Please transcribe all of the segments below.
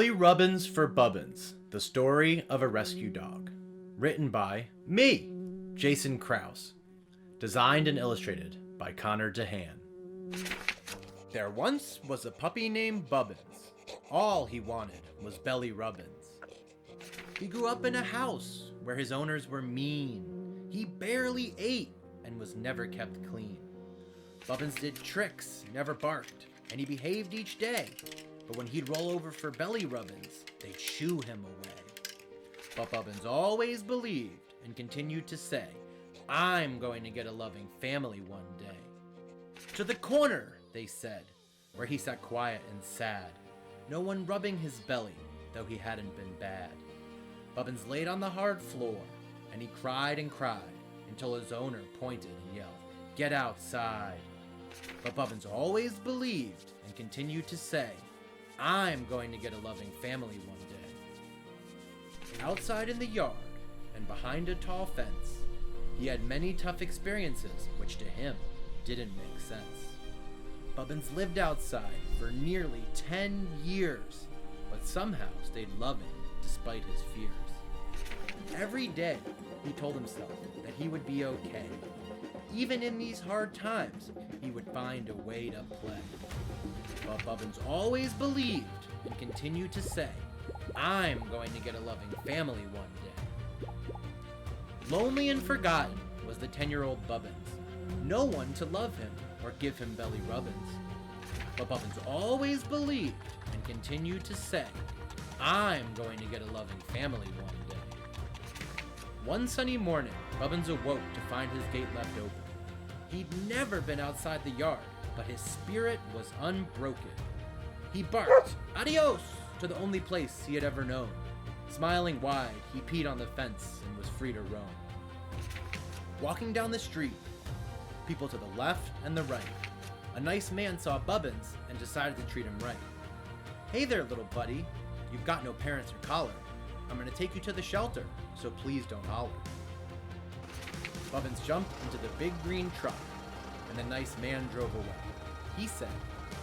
Belly Rubbins for Bubbins, the story of a rescue dog. Written by me, Jason Krause. Designed and illustrated by Connor DeHaan. There once was a puppy named Bubbins. All he wanted was Belly Rubbins. He grew up in a house where his owners were mean. He barely ate and was never kept clean. Bubbins did tricks, never barked, and he behaved each day. But when he'd roll over for Belly Rubbins, they'd shoo him away. But Bubbins always believed and continued to say, "I'm going to get a loving family one day." To the corner, they said, where he sat quiet and sad, no one rubbing his belly, though he hadn't been bad. Bubbins laid on the hard floor, and he cried and cried, until his owner pointed and yelled, "Get outside." But Bubbins always believed and continued to say, "I'm going to get a loving family one day." Outside in the yard, and behind a tall fence, he had many tough experiences which to him didn't make sense. Bubbins lived outside for nearly 10 years, but somehow stayed loving despite his fears. Every day, he told himself that he would be okay. Even in these hard times, he would find a way to play. But Bubbins always believed and continued to say, "I'm going to get a loving family one day." Lonely and forgotten was the 10-year-old Bubbins. No one to love him or give him Belly Rubbins. But Bubbins always believed and continued to say, "I'm going to get a loving family one day." One sunny morning, Bubbins awoke to find his gate left open. He'd never been outside the yard, but his spirit was unbroken. He barked, "Adios!" to the only place he had ever known. Smiling wide, he peed on the fence and was free to roam. Walking down the street, people to the left and the right, a nice man saw Bubbins and decided to treat him right. "Hey there, little buddy, you've got no parents or collar. I'm gonna take you to the shelter, so please don't holler." Bubbins jumped into the big green truck, and the nice man drove away. He said,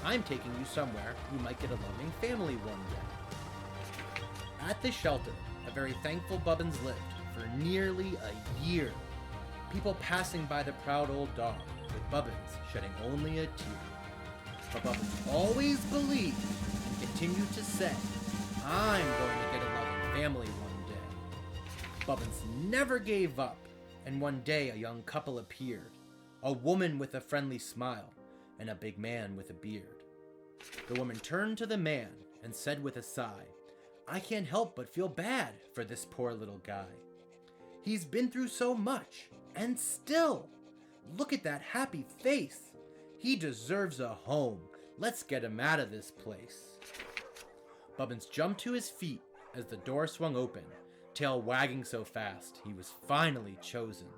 "I'm taking you somewhere you might get a loving family one day." At the shelter, a very thankful Bubbins lived for nearly a year. People passing by the proud old dog, with Bubbins shedding only a tear. But Bubbins always believed and continued to say, "I'm going to get a loving family one day." Bubbins never gave up, and one day a young couple appeared. A woman with a friendly smile, and a big man with a beard. The woman turned to the man and said with a sigh, "I can't help but feel bad for this poor little guy. He's been through so much, and still, look at that happy face. He deserves a home. Let's get him out of this place." Bubbins jumped to his feet as the door swung open, tail wagging so fast he was finally chosen.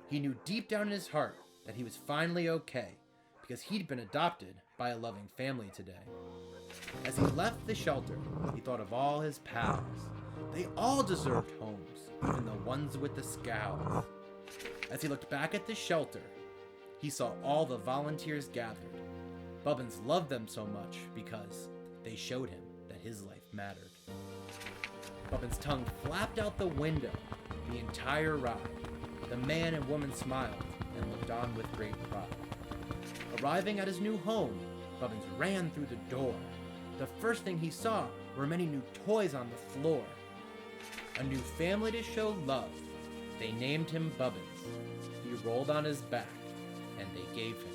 He knew deep down in his heart that he was finally okay, because he'd been adopted by a loving family today. As he left the shelter, he thought of all his pals. They all deserved homes, even the ones with the scowls. As he looked back at the shelter, he saw all the volunteers gathered. Bubbins loved them so much because they showed him that his life mattered. Bubbins' tongue flapped out the window the entire ride. The man and woman smiled and looked on with great pride. Arriving at his new home, Bubbins ran through the door. The first thing he saw were many new toys on the floor. A new family to show love. They named him Bubbins. He rolled on his back, and they gave him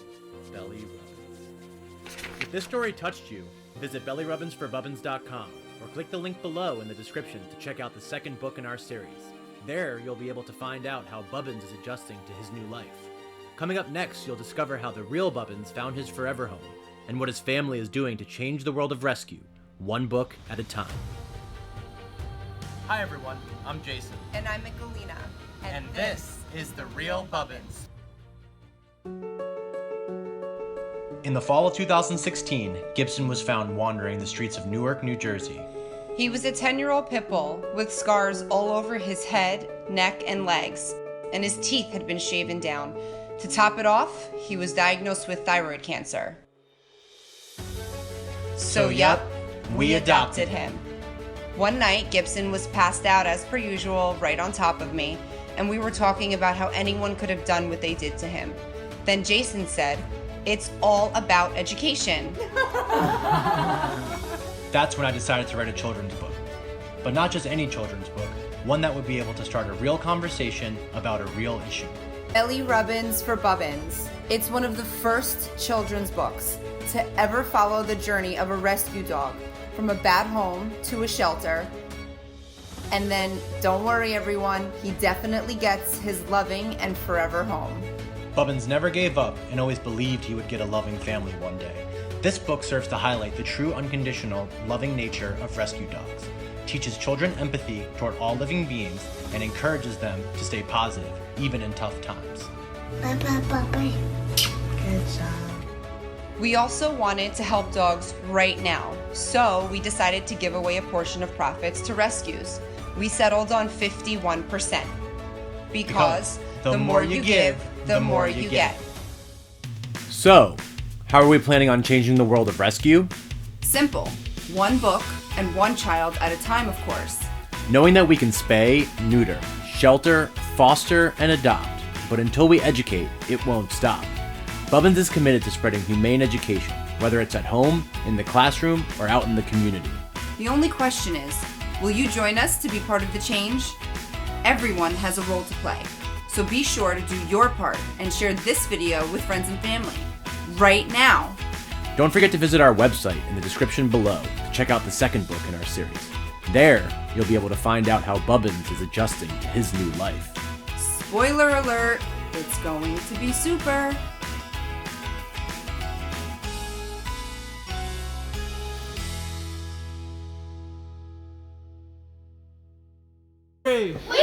Belly Rubbins. If this story touched you, visit bellyrubbins4bubbins.com or click the link below in the description to check out the second book in our series. There, you'll be able to find out how Bubbins is adjusting to his new life. Coming up next, you'll discover how the real Bubbins found his forever home, and what his family is doing to change the world of rescue, one book at a time. Hi everyone, I'm Jason. And I'm Michelina. And this is The Real Bubbins. In the fall of 2016, Gibson was found wandering the streets of Newark, New Jersey. He was a 10-year-old pit bull with scars all over his head, neck, and legs, and his teeth had been shaven down. To top it off, he was diagnosed with thyroid cancer. So yep, we adopted him. One night, Gibson was passed out as per usual, right on top of me, and we were talking about how anyone could have done what they did to him. Then Jason said, "It's all about education." That's when I decided to write a children's book. But not just any children's book, one that would be able to start a real conversation about a real issue. Rubbins for Bubbins. It's one of the first children's books to ever follow the journey of a rescue dog from a bad home to a shelter. And then, don't worry everyone, he definitely gets his loving and forever home. Bubbins never gave up and always believed he would get a loving family one day. This book serves to highlight the true unconditional, loving nature of rescue dogs, teaches children empathy toward all living beings, and encourages them to stay positive, even in tough times. Bye. Good job. We also wanted to help dogs right now, so we decided to give away a portion of profits to rescues. We settled on 51%. Because the more you give, the more you get. So, how are we planning on changing the world of rescue? Simple. One book and one child at a time, of course. Knowing that we can spay, neuter, shelter, foster, and adopt, but until we educate, it won't stop. Bubbins is committed to spreading humane education, whether it's at home, in the classroom, or out in the community. The only question is, will you join us to be part of the change? Everyone has a role to play, so be sure to do your part and share this video with friends and family. Right now! Don't forget to visit our website in the description below to check out the second book in our series. There, you'll be able to find out how Bubbins is adjusting to his new life. Spoiler alert, it's going to be super! Hey. We